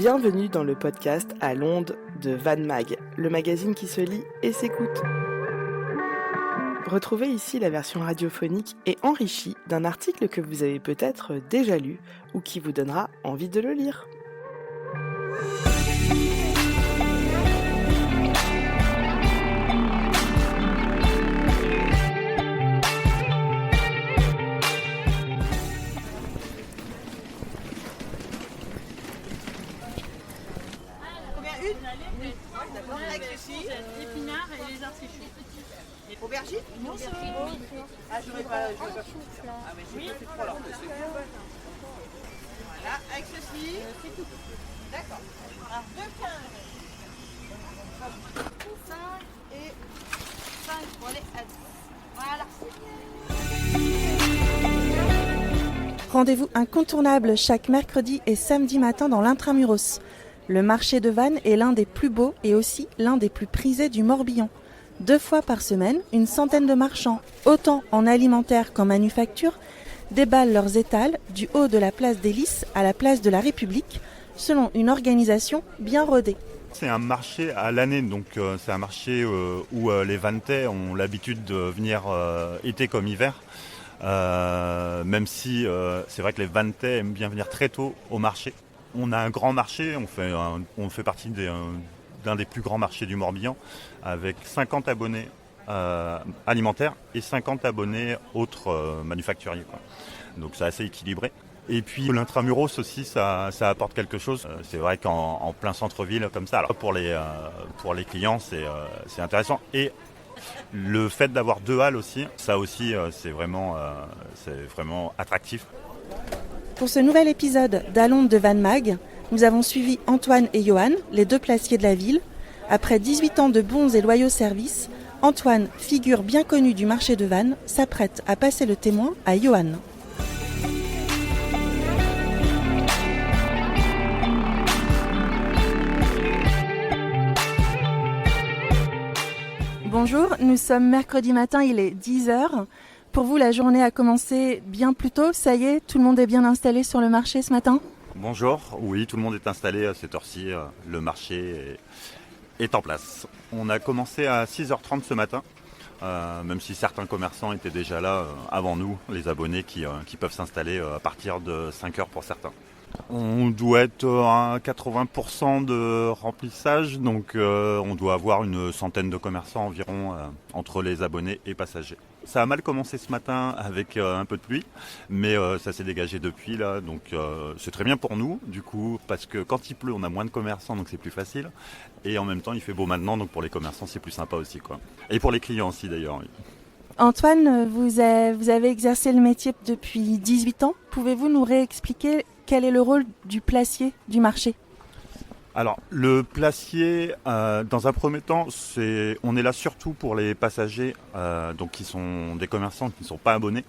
Bienvenue dans le podcast à l'onde de Van Mag, le magazine qui se lit et s'écoute. Retrouvez ici la version radiophonique et enrichie d'un article que vous avez peut-être déjà lu ou qui vous donnera envie de le lire. Épinards et les artichauts. Aubergine? Non, c'est Ah, j'aurais pas. Ah, mais j'ai fait trop alors. Voilà, avec ceci. C'est tout. D'accord. Alors, 2,15. 5 et 5 pour les 10. Voilà. Rendez-vous incontournable chaque mercredi et samedi matin dans l'Intramuros. Le marché de Vannes est l'un des plus beaux et aussi l'un des plus prisés du Morbihan. 2 fois par semaine, une centaine de marchands, autant en alimentaire qu'en manufacture, déballent leurs étals du haut de la place des Lys à la place de la République, selon une organisation bien rodée. C'est un marché à l'année, donc c'est un marché où les Vanntais ont l'habitude de venir été comme hiver. Même si c'est vrai que les Vanntais aiment bien venir très tôt au marché. On a un grand marché, on fait partie d'un des plus grands marchés du Morbihan, avec 50 abonnés alimentaires et 50 abonnés autres manufacturiers, quoi. Donc c'est assez équilibré. Et puis l'intramuros aussi, ça apporte quelque chose. C'est vrai qu'en plein centre-ville comme ça, alors pour les clients, c'est intéressant. Et le fait d'avoir 2 halles aussi, ça aussi, c'est vraiment attractif. Pour ce nouvel épisode d'Alonde de Van Mag, nous avons suivi Antoine et Johan, les 2 placiers de la ville. Après 18 ans de bons et loyaux services, Antoine, figure bien connue du marché de Vannes, s'apprête à passer le témoin à Johan. Bonjour, nous sommes mercredi matin, il est 10h. Pour vous, la journée a commencé bien plus tôt. Ça y est, tout le monde est bien installé sur le marché ce matin ? Bonjour, oui, tout le monde est installé à cette heure-ci. Le marché est en place. On a commencé à 6h30 ce matin, même si certains commerçants étaient déjà là avant nous, les abonnés qui peuvent s'installer à partir de 5h pour certains. On doit être à 80% de remplissage, donc on doit avoir une centaine de commerçants environ entre les abonnés et passagers. Ça a mal commencé ce matin avec un peu de pluie, mais ça s'est dégagé depuis là, donc c'est très bien pour nous du coup, parce que quand il pleut on a moins de commerçants, donc c'est plus facile, et en même temps il fait beau maintenant, donc pour les commerçants c'est plus sympa aussi, quoi. Et pour les clients aussi d'ailleurs, oui. Antoine, vous avez exercé le métier depuis 18 ans. Pouvez-vous nous réexpliquer quel est le rôle du placier du marché ? Alors, le placier, dans un premier temps, on est là surtout pour les passagers, donc qui sont des commerçants qui ne sont pas abonnés,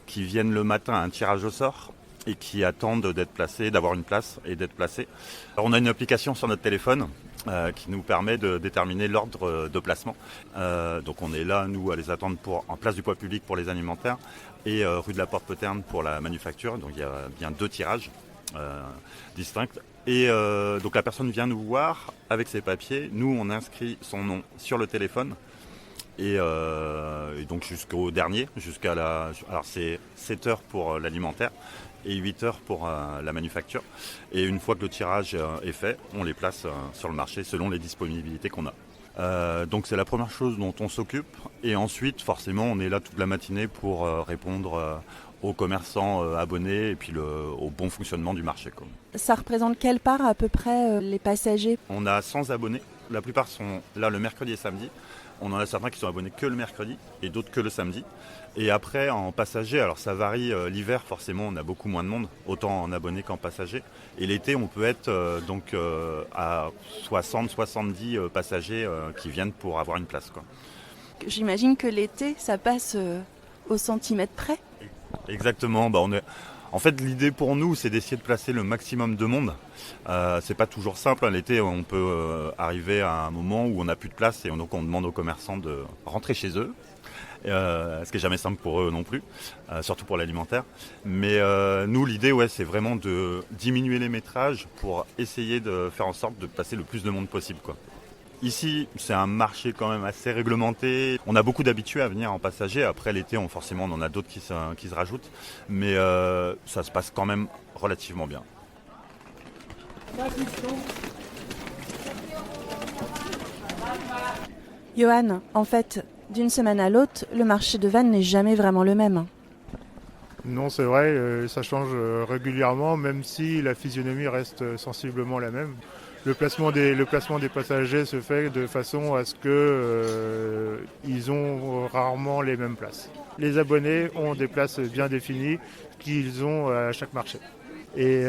qui viennent le matin à un tirage au sort et qui attendent d'être placés, d'avoir une place et d'être placés. Alors, on a une application sur notre téléphone qui nous permet de déterminer l'ordre de placement. Donc on est là, nous, à les attendre en place du poids public pour les alimentaires et rue de la Porte-Poterne pour la manufacture. Donc il y a bien 2 tirages distincts. Et donc la personne vient nous voir avec ses papiers. Nous, on inscrit son nom sur le téléphone. Et donc jusqu'au dernier, alors c'est 7 heures pour l'alimentaire et 8 heures pour la manufacture. Et une fois que le tirage est fait, on les place sur le marché selon les disponibilités qu'on a. Donc c'est la première chose dont on s'occupe. Et ensuite, forcément, on est là toute la matinée pour répondre aux commerçants abonnés et puis au bon fonctionnement du marché, quoi. Ça représente quelle part à peu près les passagers ? On a 100 abonnés. La plupart sont là le mercredi et samedi. On en a certains qui sont abonnés que le mercredi et d'autres que le samedi. Et après, en passager, alors ça varie. L'hiver, forcément, on a beaucoup moins de monde, autant en abonnés qu'en passagers. Et l'été, on peut être à 60-70 passagers qui viennent pour avoir une place, quoi. J'imagine que l'été, ça passe au centimètre près. Exactement. En fait, l'idée pour nous, c'est d'essayer de placer le maximum de monde. C'est pas toujours simple. L'été, on peut arriver à un moment où on n'a plus de place et donc on demande aux commerçants de rentrer chez eux. ce qui n'est jamais simple pour eux non plus, surtout pour l'alimentaire. Mais nous, l'idée, c'est vraiment de diminuer les métrages pour essayer de faire en sorte de passer le plus de monde possible, quoi. Ici, c'est un marché quand même assez réglementé. On a beaucoup d'habitués à venir en passager. Après l'été, forcément, on en a d'autres qui se rajoutent. Mais ça se passe quand même relativement bien. Johan, en fait, d'une semaine à l'autre, le marché de Vannes n'est jamais vraiment le même. Non, c'est vrai, ça change régulièrement, même si la physionomie reste sensiblement la même. Le placement des passagers se fait de façon à ce qu'ils ont rarement les mêmes places. Les abonnés ont des places bien définies qu'ils ont à chaque marché. Et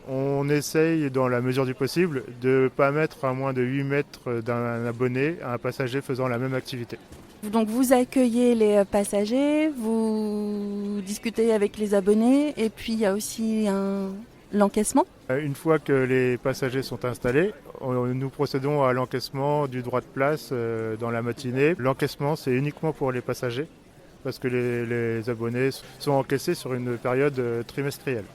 on essaye, dans la mesure du possible, de ne pas mettre à moins de 8 mètres d'un abonné à un passager faisant la même activité. Donc vous accueillez les passagers, vous discutez avec les abonnés et puis il y a aussi l'encaissement. Une fois que les passagers sont installés, nous procédons à l'encaissement du droit de place dans la matinée. L'encaissement, c'est uniquement pour les passagers parce que les abonnés sont encaissés sur une période trimestrielle.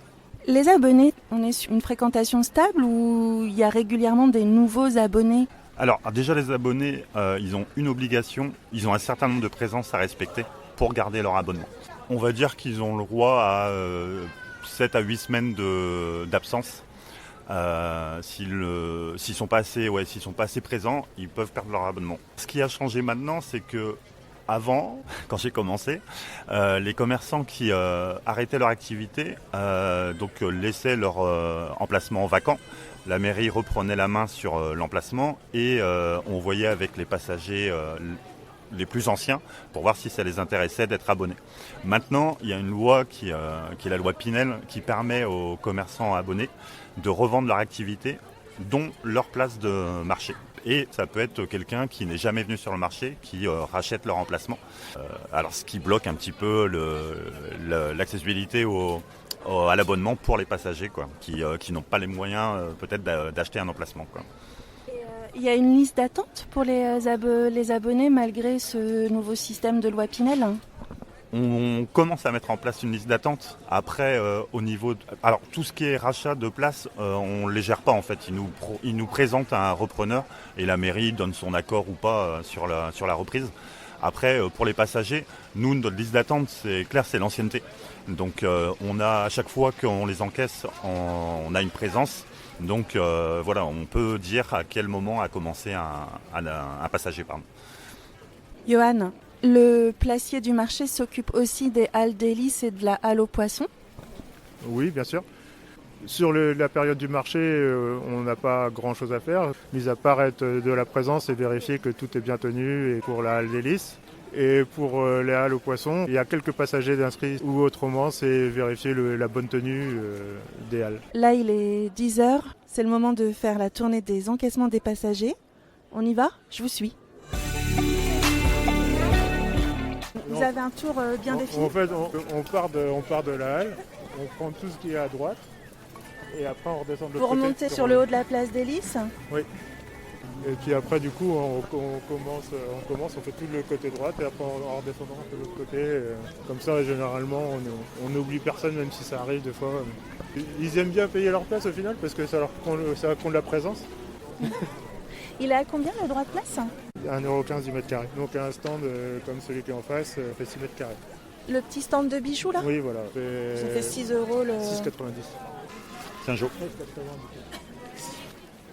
Les abonnés, on est sur une fréquentation stable ou il y a régulièrement des nouveaux abonnés ? Alors déjà les abonnés, ils ont une obligation, ils ont un certain nombre de présences à respecter pour garder leur abonnement. On va dire qu'ils ont le droit à 7 à 8 semaines d'absence. S'ils ne sont pas assez présents, ils peuvent perdre leur abonnement. Ce qui a changé maintenant, c'est que avant, quand j'ai commencé, les commerçants qui arrêtaient leur activité, laissaient leur emplacement vacant. La mairie reprenait la main sur l'emplacement et on voyait avec les passagers les plus anciens pour voir si ça les intéressait d'être abonnés. Maintenant, il y a une loi qui est la loi Pinel qui permet aux commerçants abonnés de revendre leur activité, dont leur place de marché. Et ça peut être quelqu'un qui n'est jamais venu sur le marché, qui rachète leur emplacement. Alors ce qui bloque un petit peu l'accessibilité à l'abonnement pour les passagers, quoi, qui n'ont pas les moyens peut-être d'acheter un emplacement, quoi. Il y a une liste d'attente pour les abonnés malgré ce nouveau système de loi Pinel ? On commence à mettre en place une liste d'attente. Après, au niveau alors tout ce qui est rachat de places, on ne les gère pas en fait. Ils nous présentent un repreneur et la mairie donne son accord ou pas sur la reprise. Après, pour les passagers, nous, notre liste d'attente, c'est clair, c'est l'ancienneté. Donc on a, à chaque fois qu'on les encaisse, on a une présence. Donc on peut dire à quel moment a commencé un passager. Johan, le placier du marché s'occupe aussi des halles d'hélice et de la halle aux poissons ? Oui, bien sûr. Sur la période du marché, on n'a pas grand-chose à faire, mis à part être de la présence et vérifier que tout est bien tenu et pour la halle d'hélice. Et pour les halles aux poissons, il y a quelques passagers d'inscrits ou autrement, c'est vérifier la bonne tenue des halles. Là, il est 10h, c'est le moment de faire la tournée des encaissements des passagers. On y va ? Je vous suis. Vous avez un tour bien défini ? En fait, on part de la halle, on prend tout ce qui est à droite et après on redescend de l'autre côté. Pour remonter sur le haut de la place d'hélice ? Oui. Et puis après, du coup, on fait tout le côté droit et après en redescendant de l'autre côté. Comme ça, généralement, on n'oublie personne, même si ça arrive des fois. Ils aiment bien payer leur place au final parce que ça compte de la présence. Il est à combien le droit de place ? 1,15€ du mètre carré. Donc un stand comme celui qui est en face fait 6 mètres carrés. Le petit stand de bijoux là ? Oui, voilà. Ça fait 6€ le... 6,90. C'est un jour.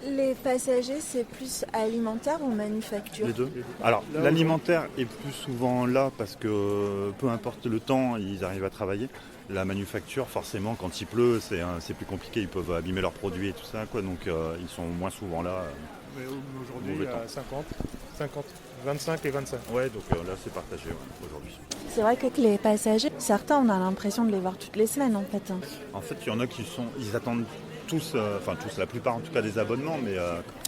Les passagers, c'est plus alimentaire ou manufacture ? Les deux. Alors, l'alimentaire est plus souvent là parce que peu importe le temps, ils arrivent à travailler. La manufacture, forcément, quand il pleut, c'est plus compliqué. Ils peuvent abîmer leurs produits et tout ça, quoi. Donc, ils sont moins souvent là. Mais aujourd'hui, il y a 50, 25 et 25. Ouais, donc là, c'est partagé aujourd'hui. C'est vrai que les passagers, certains, on a l'impression de les voir toutes les semaines, en fait. En fait, il y en a ils attendent la plupart en tout cas des abonnements, mais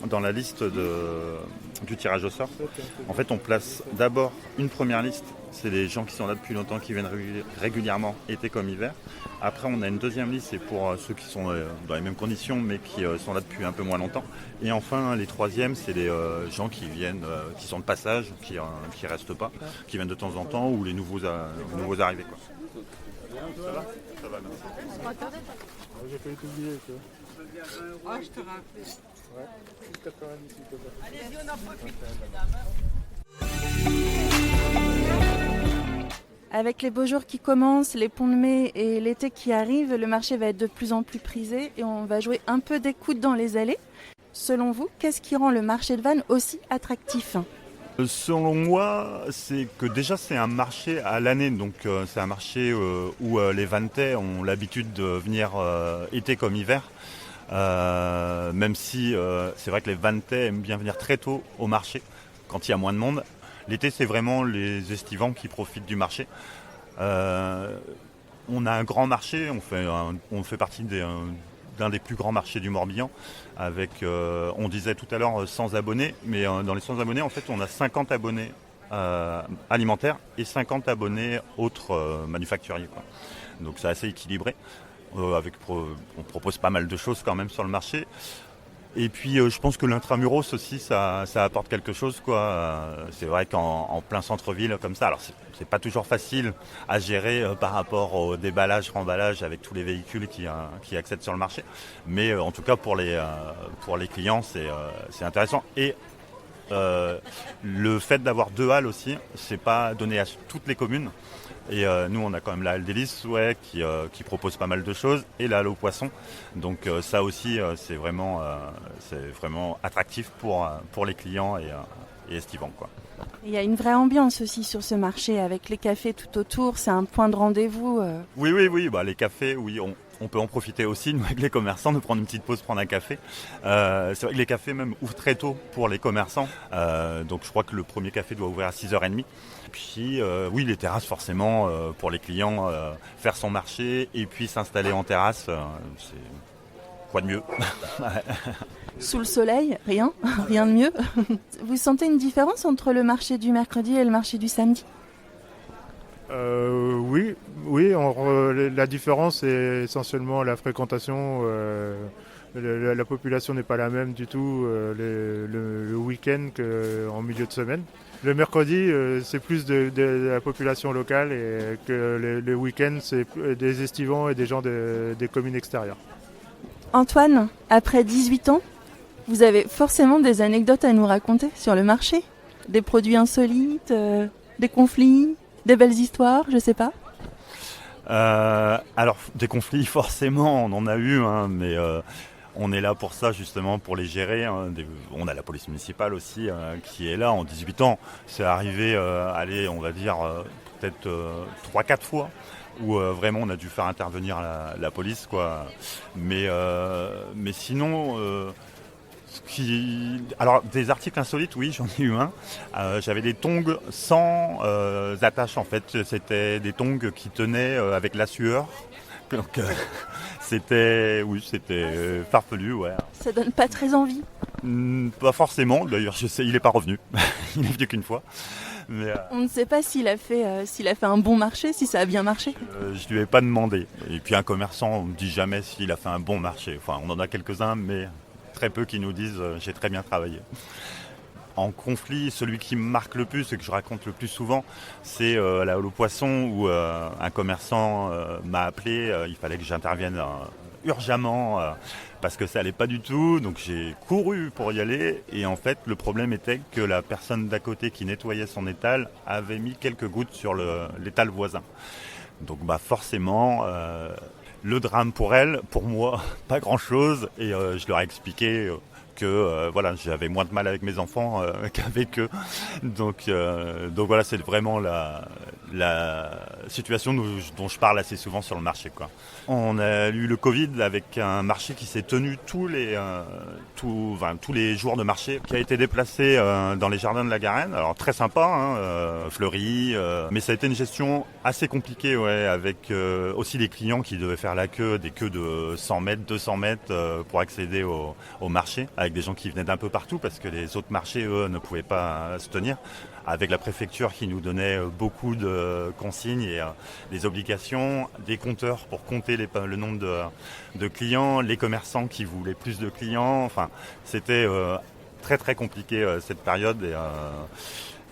dans la liste du tirage au sort, en fait on place d'abord une première liste, c'est les gens qui sont là depuis longtemps, qui viennent régulièrement, été comme hiver. Après on a une deuxième liste, c'est pour ceux qui sont dans les mêmes conditions, mais qui sont là depuis un peu moins longtemps. Et enfin les troisièmes, c'est les gens qui viennent, qui sont de passage, qui restent pas, qui viennent de temps en temps, ou les nouveaux arrivés, quoi. Ça va ? Ça va, merci. J'ai failli t'oublier, tu vois. Ah, je te rappelle. Ouais, 6,90 s'il te plaît. Allez-y, on en profite, mesdames. Avec les beaux jours qui commencent, les ponts de mai et l'été qui arrive, le marché va être de plus en plus prisé et on va jouer un peu d'écoute dans les allées. Selon vous, qu'est-ce qui rend le marché de Vannes aussi attractif ? Selon moi, c'est que déjà c'est un marché à l'année, donc c'est un marché où les Vanntais ont l'habitude de venir été comme hiver, même si c'est vrai que les Vanntais aiment bien venir très tôt au marché, quand il y a moins de monde. L'été, c'est vraiment les estivants qui profitent du marché. On a un grand marché, on fait partie d'un des plus grands marchés du Morbihan, avec, on disait tout à l'heure, 100 abonnés, mais dans les 100 abonnés, en fait, on a 50 abonnés alimentaires et 50 abonnés autres manufacturiers, quoi. Donc c'est assez équilibré. On propose pas mal de choses quand même sur le marché. Et puis je pense que l'intramuros aussi ça apporte quelque chose, quoi. C'est vrai qu'en plein centre-ville comme ça, alors c'est pas toujours facile à gérer par rapport au déballage, remballage avec tous les véhicules qui accèdent sur le marché. Mais en tout cas pour les clients c'est intéressant. Et le fait d'avoir 2 halles aussi, c'est pas donné à toutes les communes. Et nous, on a quand même la halle des Lys, qui propose pas mal de choses, et la halle aux poissons. Donc ça aussi, c'est vraiment attractif pour les clients et estivants, quoi. Il y a une vraie ambiance aussi sur ce marché, avec les cafés tout autour, c'est un point de rendez-vous. Oui, bah, les cafés, oui, on peut en profiter aussi, nous, avec les commerçants, de prendre une petite pause, prendre un café. C'est vrai que les cafés même ouvrent très tôt pour les commerçants. Donc je crois que le premier café doit ouvrir à 6h30. Puis oui, les terrasses forcément, pour les clients, faire son marché et puis s'installer en terrasse, c'est quoi de mieux. Sous le soleil, rien de mieux. Vous sentez une différence entre le marché du mercredi et le marché du samedi ? Oui, la différence est essentiellement la fréquentation. La population n'est pas la même du tout le week-end qu'en milieu de semaine. Le mercredi, c'est plus de la population locale et que le week-end, c'est des estivants et des gens des communes extérieures. Antoine, après 18 ans, vous avez forcément des anecdotes à nous raconter sur le marché ? Des produits insolites, des conflits, des belles histoires, je sais pas. Alors, des conflits, forcément, on en a eu, mais on est là pour ça, justement, pour les gérer. On a la police municipale aussi qui est là en 18 ans. C'est arrivé, on va dire, peut-être 3-4 fois, où vraiment on a dû faire intervenir la police, quoi. Mais sinon... Alors, des articles insolites, oui, j'en ai eu un. J'avais des tongs sans attache, en fait. C'était des tongs qui tenaient avec la sueur. Donc, c'était farfelu, ouais. Ça donne pas très envie. Pas forcément, d'ailleurs, je sais, il n'est pas revenu. Il est venu qu'une fois. Mais, on ne sait pas s'il a fait un bon marché, si ça a bien marché. Je lui ai pas demandé. Et puis un commerçant, on ne dit jamais s'il a fait un bon marché. Enfin, on en a quelques-uns, mais... très peu qui nous disent j'ai très bien travaillé. En conflit, celui qui me marque le plus et que je raconte le plus souvent, c'est la halle aux poissons où un commerçant m'a appelé, il fallait que j'intervienne urgemment parce que ça allait pas du tout, donc j'ai couru pour y aller et en fait le problème était que la personne d'à côté qui nettoyait son étal avait mis quelques gouttes sur l'étal voisin. Donc bah forcément... le drame pour elle, pour moi, pas grand-chose. Et je leur ai expliqué que voilà, j'avais moins de mal avec mes enfants qu'avec eux. Donc voilà, c'est vraiment la situation dont je parle assez souvent sur le marché, quoi. On a eu le Covid avec un marché qui s'est tenu tous les jours de marché, qui a été déplacé dans les jardins de la Garenne. Alors très sympa, fleuri, mais ça a été une gestion assez compliquée, ouais, avec aussi des clients qui devaient faire la queue, des queues de 100 mètres, 200 mètres pour accéder au marché, avec des gens qui venaient d'un peu partout parce que les autres marchés, eux, ne pouvaient pas se tenir. Avec la préfecture qui nous donnait beaucoup de consignes et des obligations, des compteurs pour compter le nombre de clients, les commerçants qui voulaient plus de clients. Enfin, c'était très très compliqué cette période,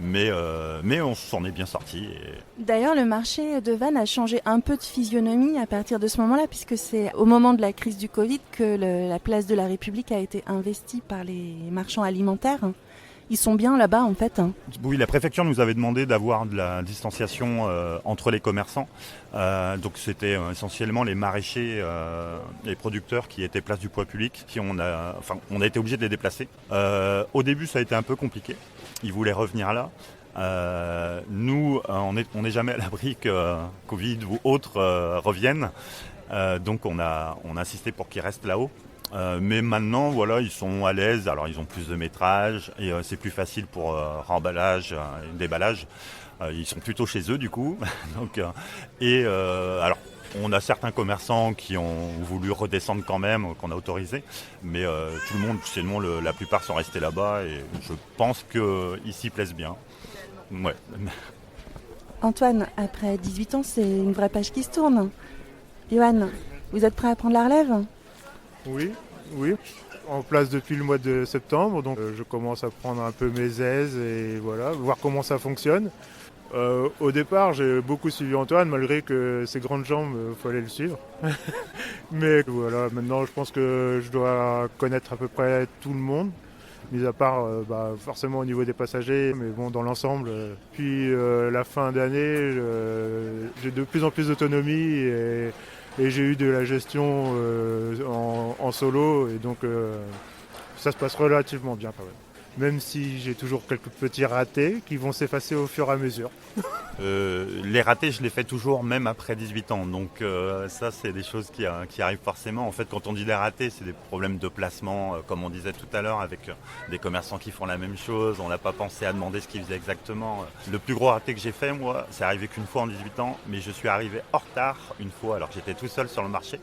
mais on s'en est bien sorti. D'ailleurs, le marché de Vannes a changé un peu de physionomie à partir de ce moment-là, puisque c'est au moment de la crise du Covid que la place de la République a été investie par les marchands alimentaires. Ils sont bien là-bas, en fait. Oui, la préfecture nous avait demandé d'avoir de la distanciation entre les commerçants. Donc c'était essentiellement les maraîchers, les producteurs qui étaient place du poids public, on a été obligé de les déplacer. Au début, ça a été un peu compliqué. Ils voulaient revenir là. Nous, on n'est jamais à l'abri que Covid ou autres reviennent. Donc on a insisté pour qu'ils restent là-haut. Mais maintenant, voilà, ils sont à l'aise. Alors, ils ont plus de métrage et c'est plus facile pour remballage, déballage. Ils sont plutôt chez eux, du coup. Donc, alors, on a certains commerçants qui ont voulu redescendre quand même, qu'on a autorisé. Mais tout le monde, sinon, la plupart sont restés là-bas et je pense qu'ils s'y plaisent bien. Ouais. Antoine, après 18 ans, c'est une vraie page qui se tourne. Johan, vous êtes prêt à prendre la relève ? Oui. En place depuis le mois de septembre, donc je commence à prendre un peu mes aises et voilà, voir comment ça fonctionne. Au départ, j'ai beaucoup suivi Antoine, malgré que ses grandes jambes, fallait le suivre. Mais voilà, maintenant je pense que je dois connaître à peu près tout le monde, mis à part forcément au niveau des passagers, mais bon, dans l'ensemble. Puis la fin d'année, j'ai de plus en plus d'autonomie et j'ai eu de la gestion en solo, et donc ça se passe relativement bien quand même. Même si j'ai toujours quelques petits ratés qui vont s'effacer au fur et à mesure. Les ratés, je les fais toujours, même après 18 ans. Donc ça, c'est des choses qui arrivent forcément. En fait, quand on dit des ratés, c'est des problèmes de placement, comme on disait tout à l'heure, avec des commerçants qui font la même chose. On n'a pas pensé à demander ce qu'ils faisaient exactement. Le plus gros raté que j'ai fait, moi, c'est arrivé qu'une fois en 18 ans, mais je suis arrivé en retard une fois, alors que j'étais tout seul sur le marché.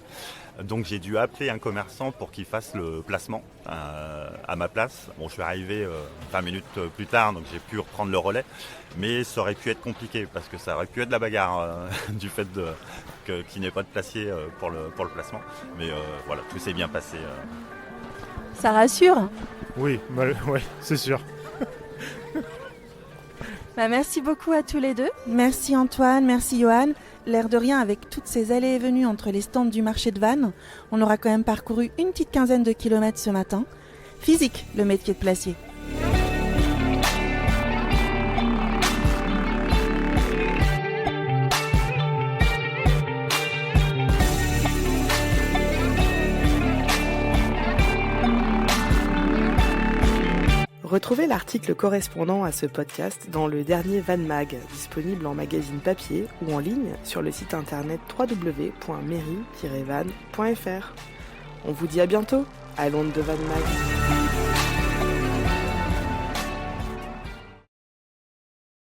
Donc j'ai dû appeler un commerçant pour qu'il fasse le placement à ma place. Bon, je suis arrivé 20 minutes plus tard, donc j'ai pu reprendre le relais. Mais ça aurait pu être compliqué, parce que ça aurait pu être la bagarre du fait qu'il n'y ait pas de placier pour le placement. Mais voilà, tout s'est bien passé. Ça rassure ? Oui, c'est sûr. Merci beaucoup à tous les deux. Merci Antoine, merci Johan. L'air de rien, avec toutes ces allées et venues entre les stands du marché de Vannes, on aura quand même parcouru une petite quinzaine de kilomètres ce matin. Physique, le métier de placier. Retrouvez l'article correspondant à ce podcast dans le dernier Vannes Mag, disponible en magazine papier ou en ligne sur le site internet www.mairie-vannes.fr. On vous dit à bientôt à l'onde de Vannes Mag.